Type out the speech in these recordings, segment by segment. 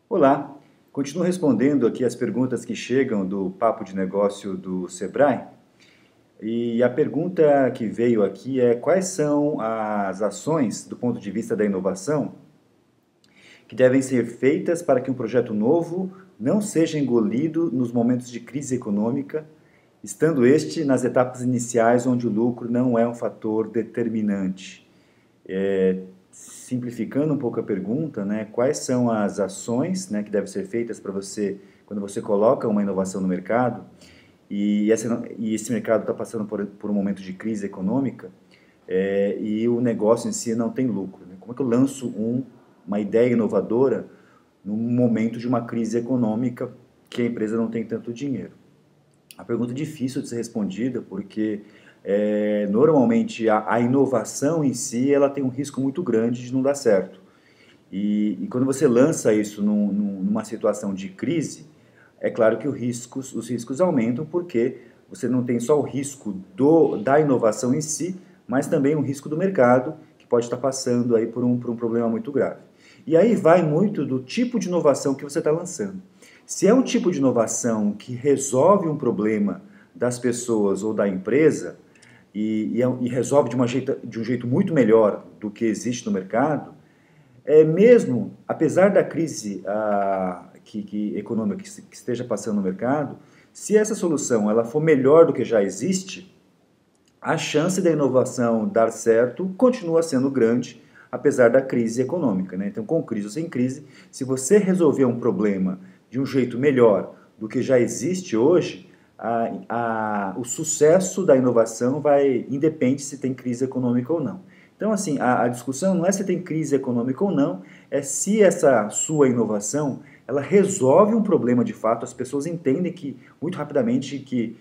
Olá, continuo respondendo aqui as perguntas que chegam do Papo de Negócio do Sebrae. E a pergunta que veio aqui é: quais são as ações, do ponto de vista da inovação, que devem ser feitas para que um projeto novo não seja engolido nos momentos de crise econômica, estando este nas etapas iniciais onde o lucro não é um fator determinante? Simplificando um pouco a pergunta, né, quais são as ações, né, que devem ser feitas para você, quando você coloca uma inovação no mercado e esse mercado está passando por um momento de crise econômica e o negócio em si não tem lucro, né? Como é que eu lanço uma ideia inovadora num momento de uma crise econômica que a empresa não tem tanto dinheiro? A pergunta é difícil de ser respondida porque normalmente a inovação em si ela tem um risco muito grande de não dar certo. E quando você lança isso numa situação de crise, é claro que os riscos aumentam porque você não tem só o risco da inovação em si, mas também o risco do mercado, que pode estar passando aí por um problema muito grave. E aí vai muito do tipo de inovação que você está lançando. Se é um tipo de inovação que resolve um problema das pessoas ou da empresa e resolve de um jeito muito melhor do que existe no mercado, mesmo apesar da crise econômica que esteja passando no mercado, se essa solução ela for melhor do que já existe, a chance da inovação dar certo continua sendo grande, apesar da crise econômica, né? Então, com crise ou sem crise, se você resolver um problema de um jeito melhor do que já existe hoje, o sucesso da inovação independe se tem crise econômica ou não. Então, assim, a discussão não é se tem crise econômica ou não, é se essa sua inovação ela resolve um problema de fato. As pessoas entendem que muito rapidamente que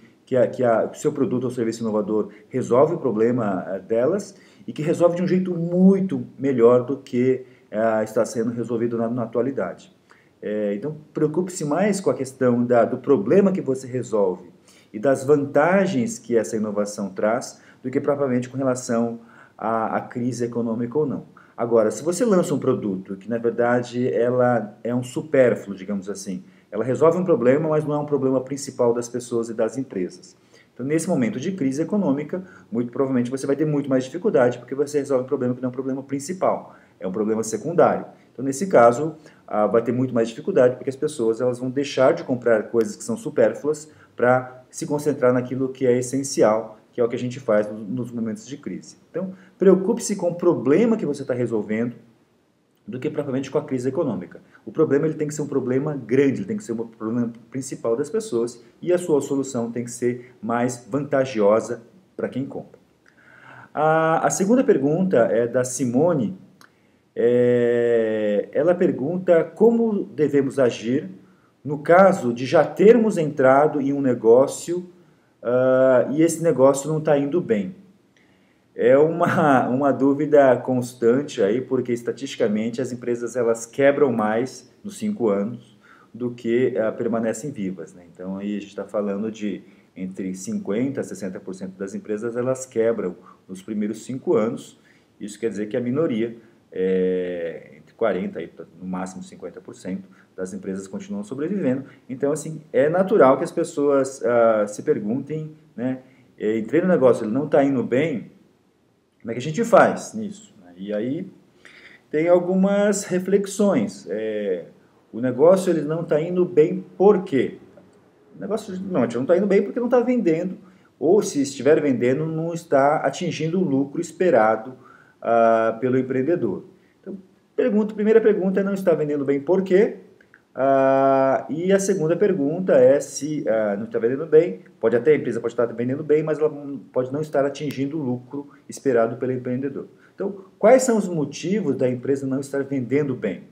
o seu produto ou serviço inovador resolve o problema delas e que resolve de um jeito muito melhor do que está sendo resolvido na atualidade. Então, preocupe-se mais com a questão do problema que você resolve e das vantagens que essa inovação traz do que propriamente com relação à crise econômica ou não. Agora, se você lança um produto que, na verdade, ela é um supérfluo, digamos assim, ela resolve um problema, mas não é um problema principal das pessoas e das empresas. Então, nesse momento de crise econômica, muito provavelmente você vai ter muito mais dificuldade, porque você resolve um problema que não é um problema principal, é um problema secundário. Então, nesse caso, vai ter muito mais dificuldade, porque as pessoas elas vão deixar de comprar coisas que são supérfluas para se concentrar naquilo que é essencial, que é o que a gente faz nos momentos de crise. Então, preocupe-se com o problema que você está resolvendo, do que propriamente com a crise econômica. O problema ele tem que ser um problema grande, ele tem que ser um problema principal das pessoas e a sua solução tem que ser mais vantajosa para quem compra. A segunda pergunta é da Simone. Ela pergunta como devemos agir no caso de já termos entrado em um negócio e esse negócio não está indo bem. É uma dúvida constante aí, porque estatisticamente as empresas elas quebram mais nos 5 anos do que permanecem vivas, né? Então aí a gente está falando de entre 50% a 60% das empresas elas quebram nos primeiros 5 anos. Isso quer dizer que a minoria, entre 40% e no máximo 50% das empresas continuam sobrevivendo. Então assim, é natural que as pessoas se perguntem, né? Entrei no negócio, ele não está indo bem, como é que a gente faz nisso? E aí tem algumas reflexões. O negócio ele não está indo bem por quê? O negócio não está indo bem porque não está vendendo, ou se estiver vendendo, não está atingindo o lucro esperado pelo empreendedor. Então, primeira pergunta é não está vendendo bem por quê? E a segunda pergunta é se não está vendendo bem, a empresa pode estar vendendo bem, mas ela pode não estar atingindo o lucro esperado pelo empreendedor. Então, quais são os motivos da empresa não estar vendendo bem?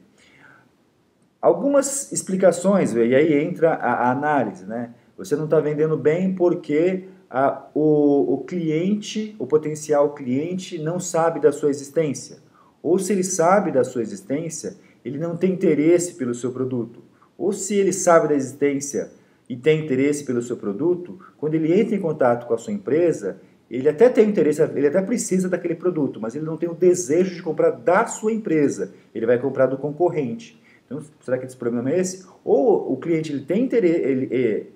Algumas explicações, e aí entra a análise, né? Você não está vendendo bem porque o cliente, o potencial cliente, não sabe da sua existência. Ou se ele sabe da sua existência, ele não tem interesse pelo seu produto. Ou se ele sabe da existência e tem interesse pelo seu produto, quando ele entra em contato com a sua empresa, ele até tem interesse, ele até precisa daquele produto, mas ele não tem o desejo de comprar da sua empresa, ele vai comprar do concorrente. Então, será que esse problema é esse? Ou o cliente ele tem interesse,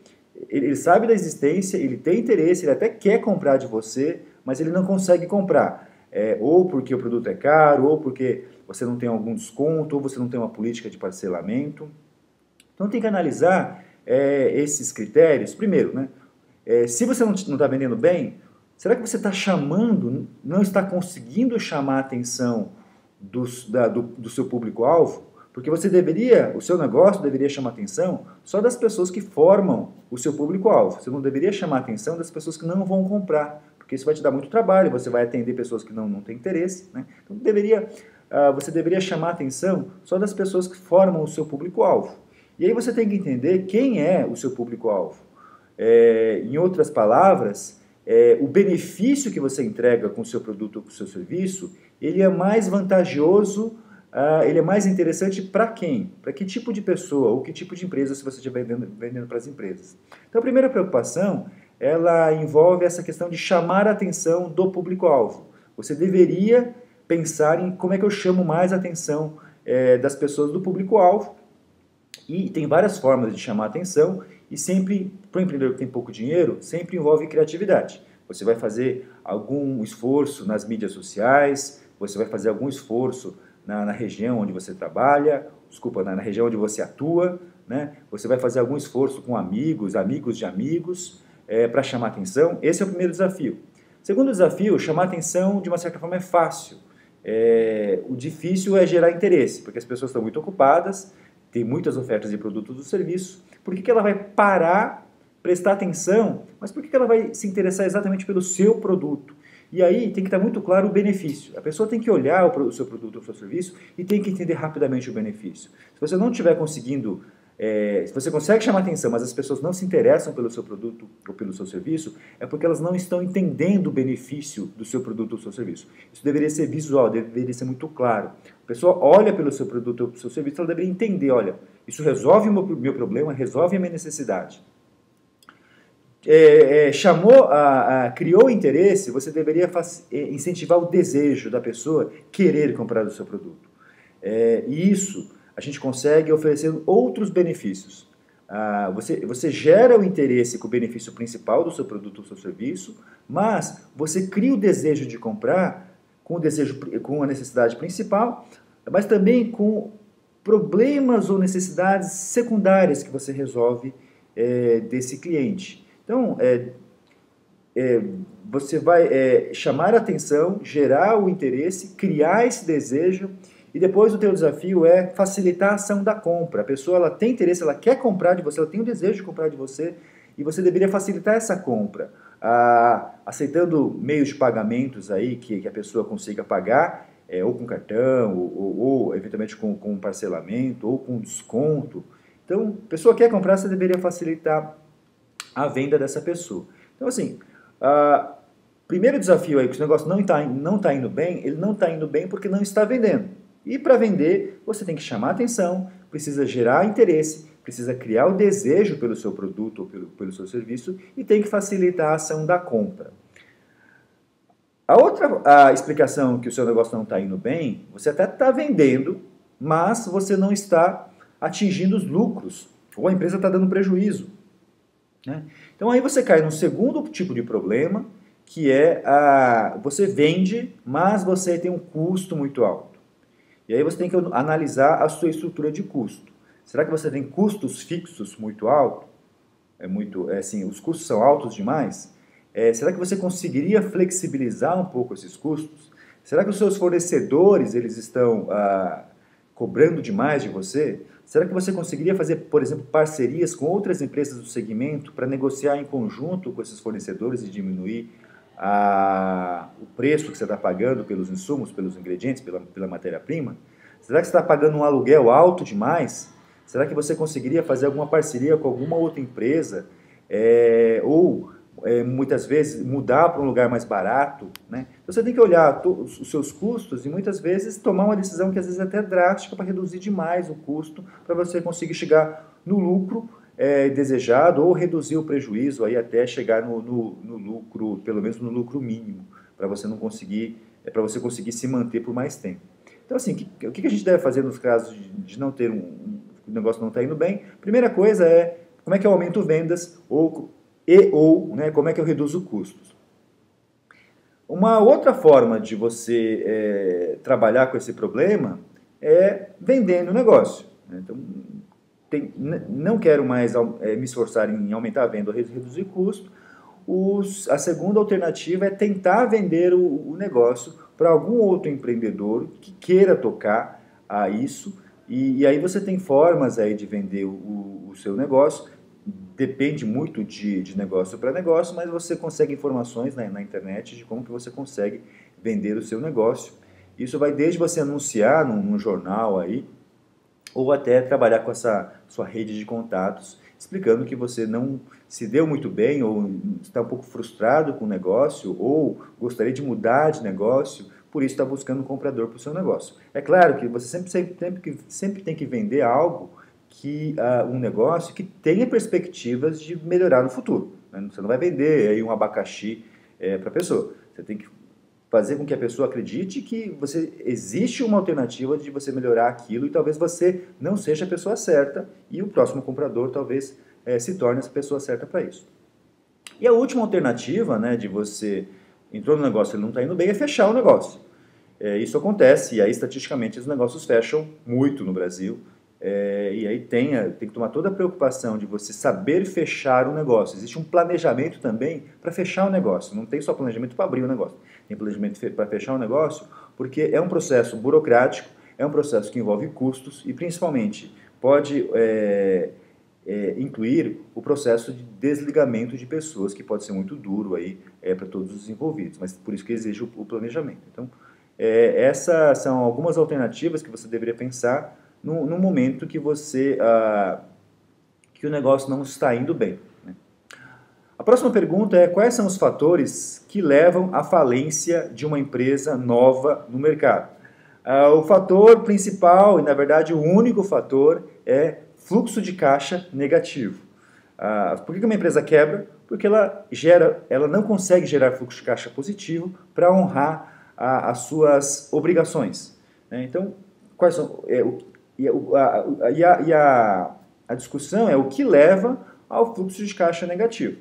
ele sabe da existência, ele tem interesse, ele até quer comprar de você, mas ele não consegue comprar. Ou porque o produto é caro, ou porque você não tem algum desconto, ou você não tem uma política de parcelamento. Então tem que analisar esses critérios. Primeiro, né, se você não está vendendo bem, será que você está chamando, não está conseguindo chamar a atenção do seu público-alvo? Porque o seu negócio deveria chamar a atenção só das pessoas que formam o seu público-alvo. Você não deveria chamar a atenção das pessoas que não vão comprar, porque isso vai te dar muito trabalho, você vai atender pessoas que não têm interesse, né? Então você deveria chamar a atenção só das pessoas que formam o seu público-alvo. E aí você tem que entender quem é o seu público-alvo. Em outras palavras, o benefício que você entrega com o seu produto ou com o seu serviço, ele é mais vantajoso, ele é mais interessante para quem? Para que tipo de pessoa ou que tipo de empresa se você estiver vendendo para as empresas. Então a primeira preocupação, ela envolve essa questão de chamar a atenção do público-alvo. Você deveria pensar em como é que eu chamo mais a atenção das pessoas do público-alvo. E tem várias formas de chamar a atenção e sempre, para o empreendedor que tem pouco dinheiro, sempre envolve criatividade. Você vai fazer algum esforço nas mídias sociais, você vai fazer algum esforço na região onde você trabalha, na região onde você atua, né? Você vai fazer algum esforço com amigos de amigos, para chamar a atenção. Esse é o primeiro desafio. Segundo desafio, chamar a atenção de uma certa forma é fácil. O difícil é gerar interesse, porque as pessoas estão muito ocupadas, tem muitas ofertas de produtos ou serviços. Por que ela vai parar, prestar atenção, mas por que ela vai se interessar exatamente pelo seu produto? E aí tem que estar muito claro o benefício. A pessoa tem que olhar o seu produto ou o seu serviço e tem que entender rapidamente o benefício. Se você não estiver conseguindo, se você consegue chamar atenção, mas as pessoas não se interessam pelo seu produto ou pelo seu serviço, é porque elas não estão entendendo o benefício do seu produto ou do seu serviço. Isso deveria ser visual, deveria ser muito claro. A pessoa olha pelo seu produto ou pelo seu serviço, ela deveria entender, olha, isso resolve o meu problema, resolve a minha necessidade. Criou interesse, você deveria incentivar o desejo da pessoa querer comprar o seu produto. E isso a gente consegue oferecendo outros benefícios. Você gera o interesse com o benefício principal do seu produto ou do seu serviço, mas você cria o desejo de comprar com a necessidade principal, mas também com problemas ou necessidades secundárias que você resolve desse cliente. Então, você vai chamar a atenção, gerar o interesse, criar esse desejo, e depois o teu desafio é facilitar a ação da compra. A pessoa ela tem interesse, ela quer comprar de você, ela tem o desejo de comprar de você, e você deveria facilitar essa compra, aceitando meios de pagamentos aí que a pessoa consiga pagar, ou com cartão, ou eventualmente com parcelamento, ou com desconto. Então, a pessoa quer comprar, você deveria facilitar a venda dessa pessoa. Então, assim, primeiro desafio aí, que o negócio não está indo bem, ele não está indo bem porque não está vendendo. E para vender, você tem que chamar a atenção, precisa gerar interesse, precisa criar o desejo pelo seu produto ou pelo seu serviço e tem que facilitar a ação da compra. A outra explicação que o seu negócio não está indo bem, você até está vendendo, mas você não está atingindo os lucros, ou a empresa está dando prejuízo. Né? Então aí você cai num segundo tipo de problema, que é você vende, mas você tem um custo muito alto. E aí você tem que analisar a sua estrutura de custo. Será que você tem custos fixos muito altos? Os custos são altos demais? Será que você conseguiria flexibilizar um pouco esses custos? Será que os seus fornecedores eles estão cobrando demais de você? Será que você conseguiria fazer, por exemplo, parcerias com outras empresas do segmento para negociar em conjunto com esses fornecedores e diminuir o preço que você está pagando pelos insumos, pelos ingredientes, pela matéria-prima? Será que você está pagando um aluguel alto demais? Será que você conseguiria fazer alguma parceria com alguma outra empresa? Muitas vezes mudar para um lugar mais barato, né? Então, você tem que olhar os seus custos e muitas vezes tomar uma decisão que às vezes é até drástica para reduzir demais o custo para você conseguir chegar no lucro desejado ou reduzir o prejuízo aí até chegar no lucro, pelo menos no lucro mínimo, para você conseguir se manter por mais tempo. Então, assim, o que a gente deve fazer nos casos de não ter o negócio não está indo bem? Primeira coisa é como é que eu aumento vendas ou né, como é que eu reduzo custos. Uma outra forma de você trabalhar com esse problema é vendendo o negócio. Então, não quero mais me esforçar em aumentar a venda ou reduzir custo. A segunda alternativa é tentar vender o negócio para algum outro empreendedor que queira tocar a isso. E aí você tem formas aí de vender o seu negócio. Depende muito de negócio para negócio, mas você consegue informações na internet de como que você consegue vender o seu negócio. Isso vai desde você anunciar num jornal aí, ou até trabalhar com essa sua rede de contatos, explicando que você não se deu muito bem, ou está um pouco frustrado com o negócio, ou gostaria de mudar de negócio, por isso está buscando um comprador para o seu negócio. É claro que você sempre tem que vender algo, um negócio que tenha perspectivas de melhorar no futuro. Né? Você não vai vender aí um abacaxi para a pessoa. Você tem que fazer com que a pessoa acredite que existe uma alternativa de você melhorar aquilo e talvez você não seja a pessoa certa e o próximo comprador talvez se torne essa pessoa certa para isso. E a última alternativa, né, de você entrou no negócio e ele não está indo bem, é fechar o negócio. Isso acontece e aí estatisticamente os negócios fecham muito no Brasil. E aí tem que tomar toda a preocupação de você saber fechar o negócio. Existe um planejamento também para fechar o negócio. Não tem só planejamento para abrir o negócio. Tem planejamento para fechar o negócio porque é um processo burocrático, é um processo que envolve custos e principalmente pode incluir o processo de desligamento de pessoas, que pode ser muito duro aí para todos os envolvidos, mas por isso que exige o planejamento. Então, essas são algumas alternativas que você deveria pensar no momento que que o negócio não está indo bem. Né? A próxima pergunta é: quais são os fatores que levam à falência de uma empresa nova no mercado? O fator principal, e na verdade o único fator, é fluxo de caixa negativo. Por que uma empresa quebra? Porque ela não consegue gerar fluxo de caixa positivo para honrar as suas obrigações. Né? Então, quais são... A discussão é o que leva ao fluxo de caixa negativo.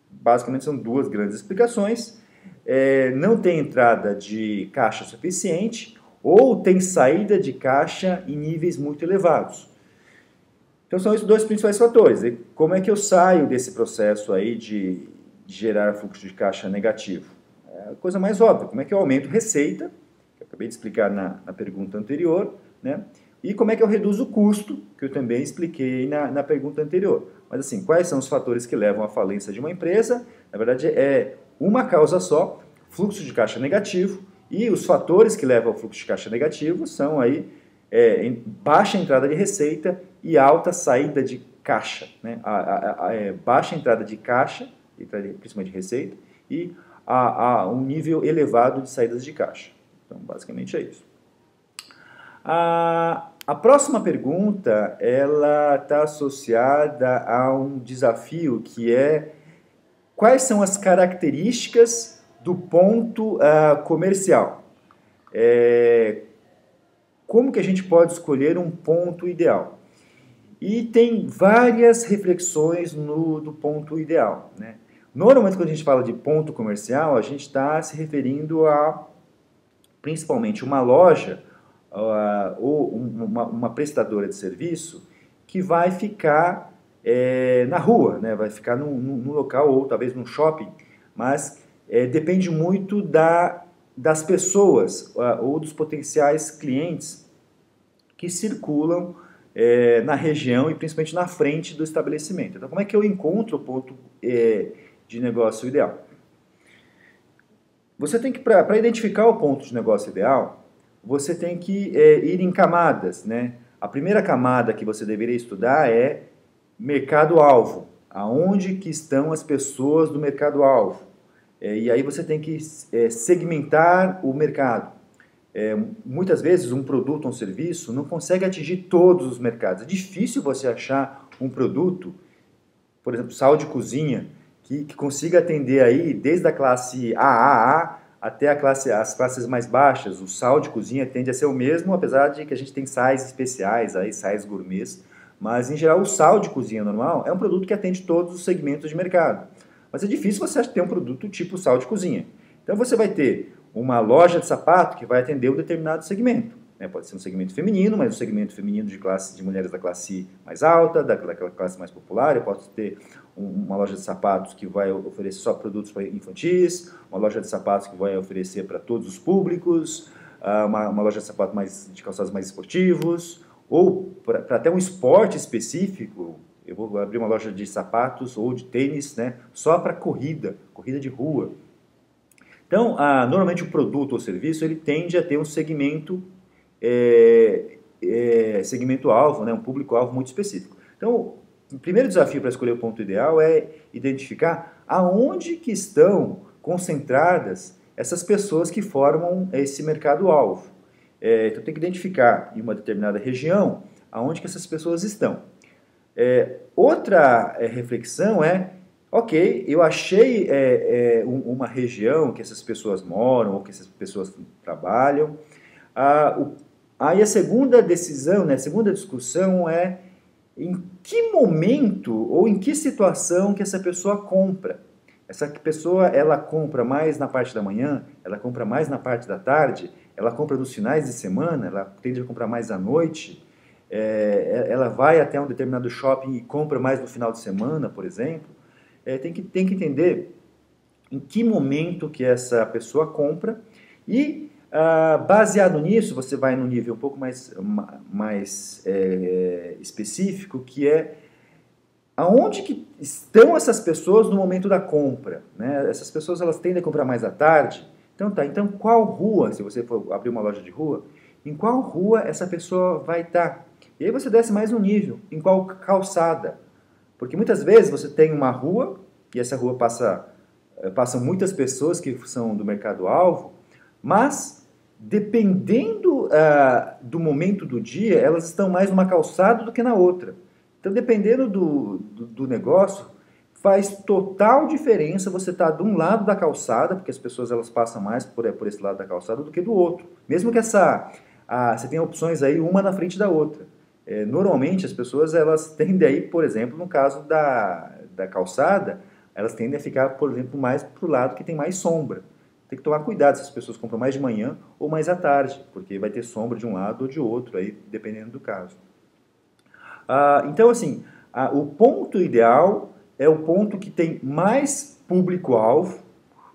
Basicamente são duas grandes explicações. Não tem entrada de caixa suficiente ou tem saída de caixa em níveis muito elevados. Então são esses dois principais fatores. E como é que eu saio desse processo aí de gerar fluxo de caixa negativo? É a coisa mais óbvia. Como é que eu aumento receita? Que eu acabei de explicar na pergunta anterior, né? E como é que eu reduzo o custo, que eu também expliquei na pergunta anterior. Mas assim, quais são os fatores que levam à falência de uma empresa? Na verdade, é uma causa só, fluxo de caixa negativo, e os fatores que levam ao fluxo de caixa negativo são aí baixa entrada de receita e alta saída de caixa. Né? Baixa entrada de caixa, principalmente de receita, e um nível elevado de saídas de caixa. Então, basicamente é isso. A próxima pergunta, ela está associada a um desafio que é: quais são as características do ponto comercial? Como que a gente pode escolher um ponto ideal? E tem várias reflexões do ponto ideal. Né? Normalmente, quando a gente fala de ponto comercial, a gente está se referindo a, principalmente, uma loja ou uma prestadora de serviço que vai ficar na rua, né? Vai ficar num local ou talvez num shopping, mas depende muito das pessoas ou dos potenciais clientes que circulam na região e principalmente na frente do estabelecimento. Então, como é que eu encontro o ponto de negócio ideal? Você tem que, para identificar o ponto de negócio ideal, você tem que ir em camadas, né? A primeira camada que você deveria estudar é mercado-alvo. Aonde que estão as pessoas do mercado-alvo? E aí você tem que segmentar o mercado. Muitas vezes um produto ou um serviço não consegue atingir todos os mercados. É difícil você achar um produto, por exemplo, sal de cozinha, que consiga atender aí desde a classe AAA até as classes mais baixas. O sal de cozinha tende a ser o mesmo, apesar de que a gente tem sais especiais, aí, sais gourmets, mas em geral o sal de cozinha normal é um produto que atende todos os segmentos de mercado. Mas é difícil você ter um produto tipo sal de cozinha. Então você vai ter uma loja de sapato que vai atender um determinado segmento. Pode ser um segmento feminino, mas um segmento feminino de mulheres da classe mais alta, daquela classe mais popular. Eu posso ter uma loja de sapatos que vai oferecer só produtos para infantis, uma loja de sapatos que vai oferecer para todos os públicos, uma loja de sapatos de calçados mais esportivos, ou para até um esporte específico. Eu vou abrir uma loja de sapatos ou de tênis, né, só para corrida de rua. Então, normalmente o produto ou serviço ele tende a ter um segmento segmento-alvo, né, um público-alvo muito específico. Então, o primeiro desafio para escolher o ponto ideal é identificar aonde que estão concentradas essas pessoas que formam esse mercado-alvo. Então, tem que identificar em uma determinada região aonde que essas pessoas estão. Outra reflexão ok, eu achei uma região que essas pessoas moram ou que essas pessoas trabalham. Aí a segunda decisão, né, a segunda discussão é em que momento ou em que situação que essa pessoa compra. Essa pessoa, ela compra mais na parte da manhã, ela compra mais na parte da tarde, ela compra nos finais de semana, ela tende a comprar mais à noite, ela vai até um determinado shopping e compra mais no final de semana, por exemplo. Tem que entender em que momento que essa pessoa compra e baseado nisso, você vai num nível um pouco mais específico, que é aonde que estão essas pessoas no momento da compra, né? Essas pessoas elas tendem a comprar mais à tarde. Então qual rua, se você for abrir uma loja de rua, em qual rua essa pessoa vai estar? E aí você desce mais um nível, em qual calçada? Porque muitas vezes você tem uma rua, e essa rua passam muitas pessoas que são do mercado-alvo, mas dependendo do momento do dia, elas estão mais numa calçada do que na outra. Então, dependendo do negócio, faz total diferença você estar de um lado da calçada, porque as pessoas elas passam mais por esse lado da calçada do que do outro. Mesmo que você tenha opções aí, uma na frente da outra. Normalmente, as pessoas elas tendem aí, por exemplo, no caso da calçada, elas tendem a ficar, por exemplo, mais para o lado que tem mais sombra. Tem que tomar cuidado se as pessoas compram mais de manhã ou mais à tarde, porque vai ter sombra de um lado ou de outro, aí, dependendo do caso. Então, assim, o ponto ideal é o ponto que tem mais público-alvo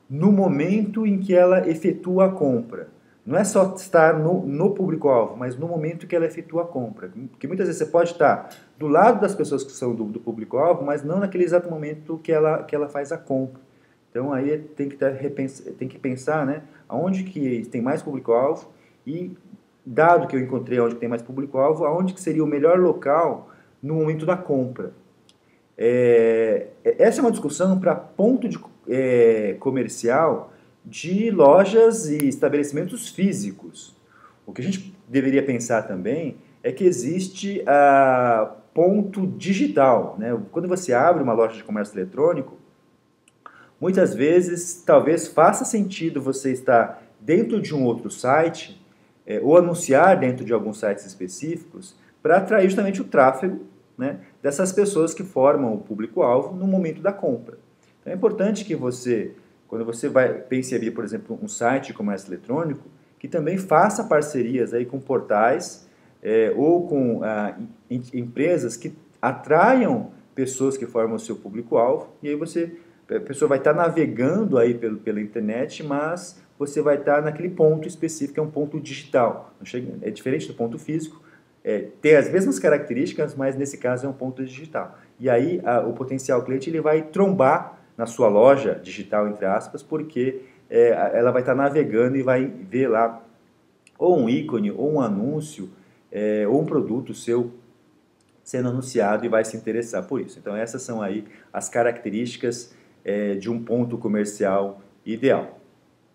no momento em que ela efetua a compra. Não é só estar no público-alvo, mas no momento que ela efetua a compra. Porque muitas vezes você pode estar do lado das pessoas que são do público-alvo, mas não naquele exato momento que ela faz a compra. Então aí tem que pensar, né, aonde que tem mais público-alvo e, dado que eu encontrei onde tem mais público-alvo, aonde que seria o melhor local no momento da compra. Essa é uma discussão para ponto comercial de lojas e estabelecimentos físicos. O que a gente deveria pensar também é que existe ponto digital, né? Quando você abre uma loja de comércio eletrônico, muitas vezes talvez faça sentido você estar dentro de um outro site ou anunciar dentro de alguns sites específicos para atrair justamente o tráfego, né, dessas pessoas que formam o público-alvo no momento da compra. Então é importante que você, quando você pense em abrir, por exemplo, um site de comércio eletrônico, que também faça parcerias aí com portais ou com empresas que atraiam pessoas que formam o seu público-alvo, e aí a pessoa vai estar navegando aí pela internet, mas você vai estar naquele ponto específico, que é um ponto digital. É diferente do ponto físico, tem as mesmas características, mas nesse caso é um ponto digital. E aí o potencial cliente ele vai trombar na sua loja digital, entre aspas, porque ela vai estar navegando e vai ver lá ou um ícone, ou um anúncio, ou um produto seu sendo anunciado e vai se interessar por isso. Então essas são aí as características de um ponto comercial ideal.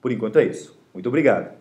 Por enquanto é isso. Muito obrigado.